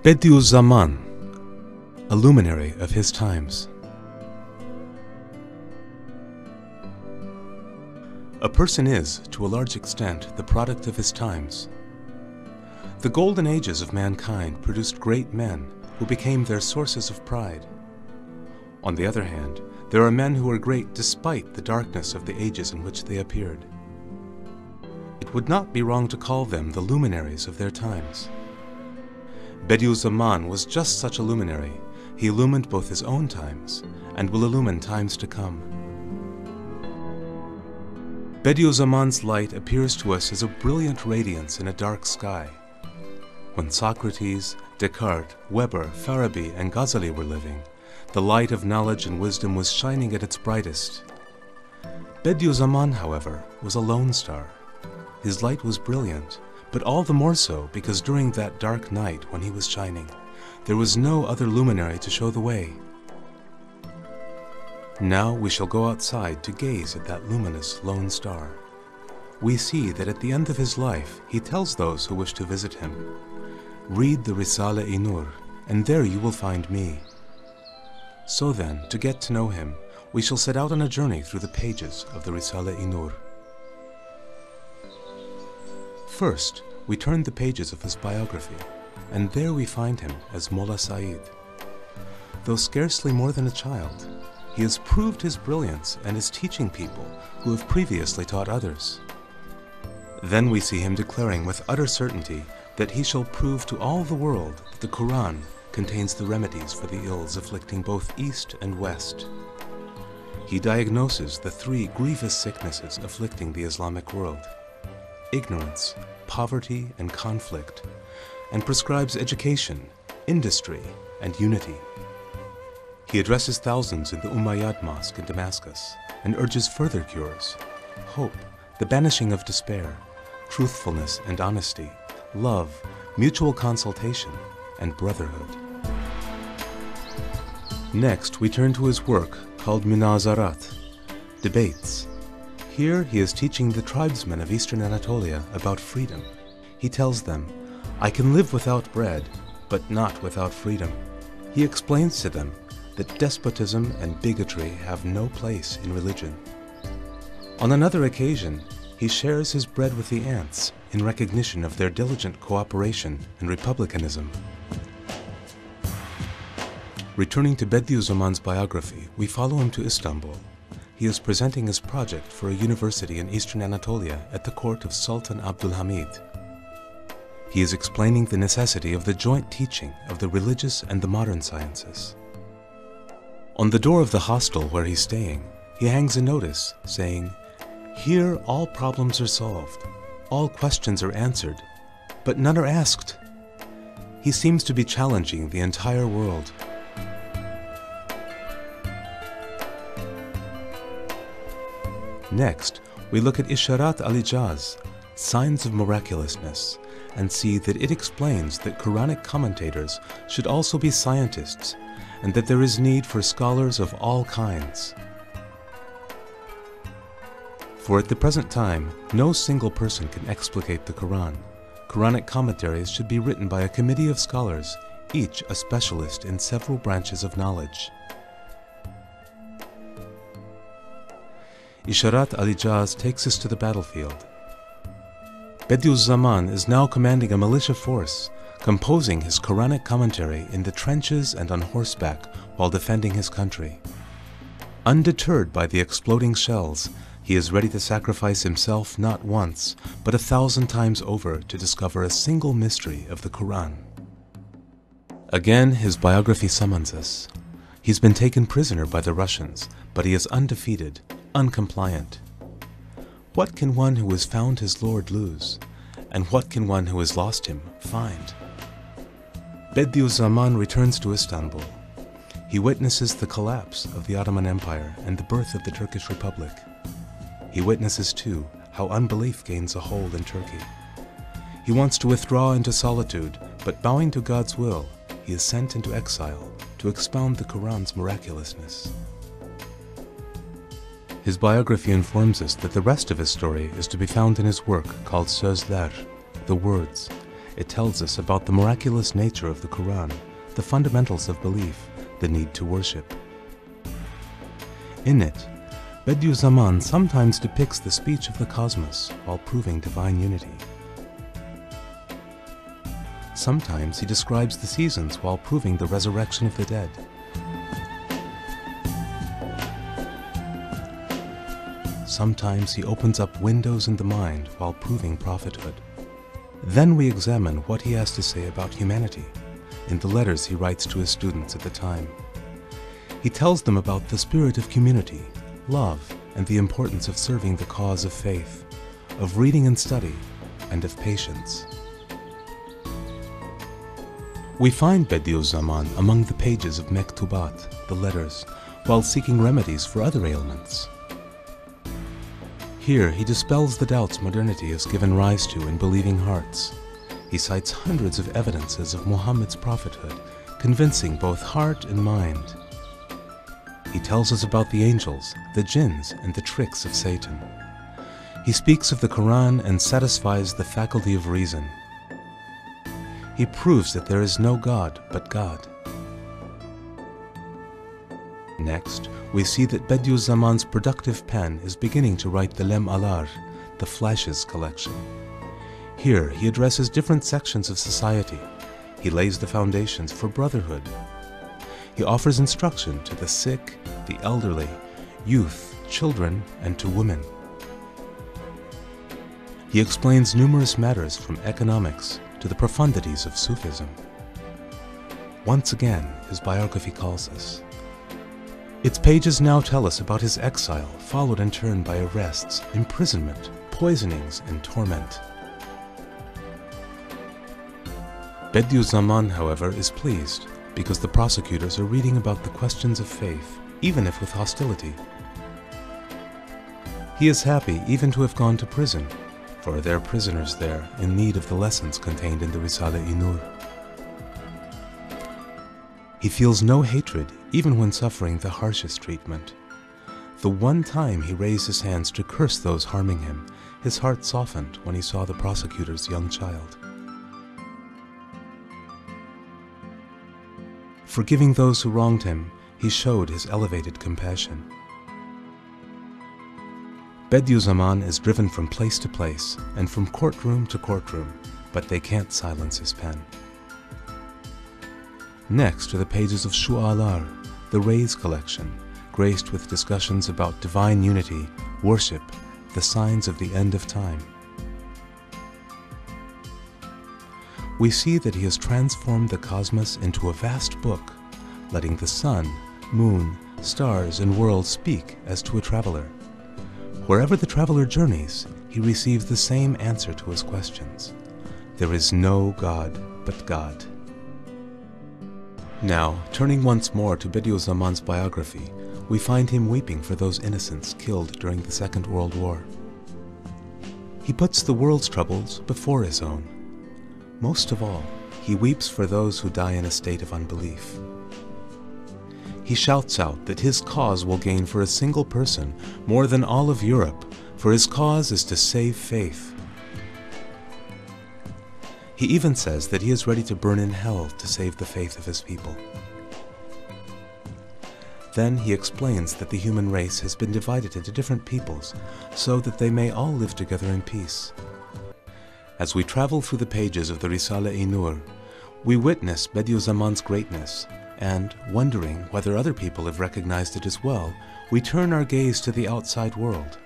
Bediüzzaman, a luminary of his times. A person is, to a large extent, the product of his times. The golden ages of mankind produced great men who became their sources of pride. On the other hand, there are men who are great despite the darkness of the ages in which they appeared. It would not be wrong to call them the luminaries of their times. Bediüzzaman was just such a luminary. He illumined both his own times and will illumine times to come. Bediüzzaman's light appears to us as a brilliant radiance in a dark sky. When Socrates, Descartes, Weber, Farabi, and Ghazali were living, the light of knowledge and wisdom was shining at its brightest. Bediüzzaman, however, was a lone star. His light was brilliant, but all the more so because during that dark night when he was shining, there was no other luminary to show the way. Now we shall go outside to gaze at that luminous lone star. We see that at the end of his life, he tells those who wish to visit him, "Read the Risale-i Nur, and there you will find me." So then, to get to know him, we shall set out on a journey through the pages of the Risale-i Nur. First, we turn the pages of his biography, and there we find him as Molla Said. Though scarcely more than a child, he has proved his brilliance and is teaching people who have previously taught others. Then we see him declaring with utter certainty that he shall prove to all the world that the Quran contains the remedies for the ills afflicting both East and West. He diagnoses the three grievous sicknesses afflicting the Islamic world: ignorance, poverty, and conflict, and prescribes education, industry, and unity. He addresses thousands in the Umayyad Mosque in Damascus and urges further cures: hope, the banishing of despair, truthfulness and honesty, love, mutual consultation, and brotherhood. Next, we turn to his work called Munazarat, Debates. Here he is teaching the tribesmen of Eastern Anatolia about freedom. He tells them, "I can live without bread, but not without freedom." He explains to them that despotism and bigotry have no place in religion. On another occasion, he shares his bread with the ants in recognition of their diligent cooperation and republicanism. Returning to Bediüzzaman's biography, we follow him to Istanbul. He is presenting his project for a university in Eastern Anatolia at the court of Sultan Abdülhamid. He is explaining the necessity of the joint teaching of the religious and the modern sciences. On the door of the hostel where he's staying, he hangs a notice saying, "Here all problems are solved, all questions are answered, but none are asked." He seems to be challenging the entire world. Next, we look at Isharat al-Ijaz, Signs of Miraculousness, and see that it explains that Quranic commentators should also be scientists, and that there is need for scholars of all kinds. For at the present time, no single person can explicate the Quran. Quranic commentaries should be written by a committee of scholars, each a specialist in several branches of knowledge. Isharat al-Ijaz takes us to the battlefield. Bediüzzaman is now commanding a militia force, composing his Quranic commentary in the trenches and on horseback while defending his country. Undeterred by the exploding shells, he is ready to sacrifice himself not once, but 1,000 times over to discover a single mystery of the Quran. Again, his biography summons us. He's been taken prisoner by the Russians, but he is undefeated, uncompliant. What can one who has found his Lord lose? And what can one who has lost him find? Bediüzzaman returns to Istanbul. He witnesses the collapse of the Ottoman Empire and the birth of the Turkish Republic. He witnesses, too, how unbelief gains a hold in Turkey. He wants to withdraw into solitude, but bowing to God's will, he is sent into exile to expound the Quran's miraculousness. His biography informs us that the rest of his story is to be found in his work called Sözler, the Words, It tells us about the miraculous nature of the Quran, the fundamentals of belief, the need to worship. In it, Bediüzzaman sometimes depicts the speech of the cosmos while proving divine unity. Sometimes he describes the seasons while proving the resurrection of the dead. Sometimes he opens up windows in the mind while proving prophethood. Then we examine what he has to say about humanity in the letters he writes to his students at the time. He tells them about the spirit of community, love, and the importance of serving the cause of faith, of reading and study, and of patience. We find Bediüzzaman among the pages of Mektubat, the letters, while seeking remedies for other ailments. Here he dispels the doubts modernity has given rise to in believing hearts. He cites hundreds of evidences of Muhammad's prophethood, convincing both heart and mind. He tells us about the angels, the jinns, and the tricks of Satan. He speaks of the Quran and satisfies the faculty of reason. He proves that there is no God but God. Next, we see that Bediüzzaman's productive pen is beginning to write the Lem Alar, the Flashes collection. Here, he addresses different sections of society. He lays the foundations for brotherhood. He offers instruction to the sick, the elderly, youth, children, and to women. He explains numerous matters from economics to the profundities of Sufism. Once again, his biography calls us. Its pages now tell us about his exile, followed in turn by arrests, imprisonment, poisonings, and torment. Bediüzzaman, however, is pleased because the prosecutors are reading about the questions of faith, even if with hostility. He is happy even to have gone to prison, for there are prisoners there in need of the lessons contained in the Risale-i Nur. He feels no hatred even when suffering the harshest treatment. The one time he raised his hands to curse those harming him, his heart softened when he saw the prosecutor's young child. Forgiving those who wronged him, he showed his elevated compassion. Bediüzzaman is driven from place to place and from courtroom to courtroom, but they can't silence his pen. Next are the pages of Shu'alar, the Rays collection, graced with discussions about divine unity, worship, the signs of the end of time. We see that he has transformed the cosmos into a vast book, letting the sun, moon, stars, and worlds speak as to a traveler. Wherever the traveler journeys, he receives the same answer to his questions. There is no God but God. Now, turning once more to Bediüzzaman's biography, we find him weeping for those innocents killed during the Second World War. He puts the world's troubles before his own. Most of all, he weeps for those who die in a state of unbelief. He shouts out that his cause will gain for a single person more than all of Europe, for his cause is to save faith. He even says that he is ready to burn in hell to save the faith of his people. Then he explains that the human race has been divided into different peoples so that they may all live together in peace. As we travel through the pages of the Risale-i Nur, we witness Bediüzzaman's greatness, and, wondering whether other people have recognized it as well, we turn our gaze to the outside world.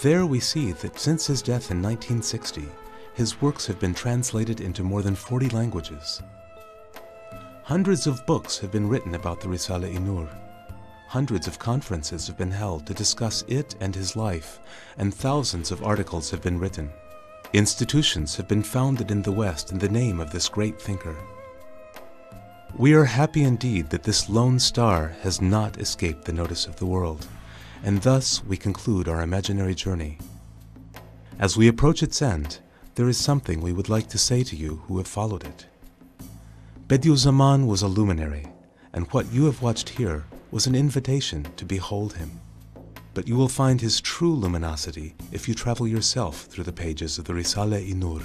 There we see that since his death in 1960, his works have been translated into more than 40 languages. Hundreds of books have been written about the Risale-i Nur. Hundreds of conferences have been held to discuss it and his life, and thousands of articles have been written. Institutions have been founded in the West in the name of this great thinker. We are happy indeed that this lone star has not escaped the notice of the world, and thus we conclude our imaginary journey. As we approach its end, there is something we would like to say to you who have followed it. Bediüzzaman was a luminary, and what you have watched here was an invitation to behold him. But you will find his true luminosity if you travel yourself through the pages of the Risale-i Nur.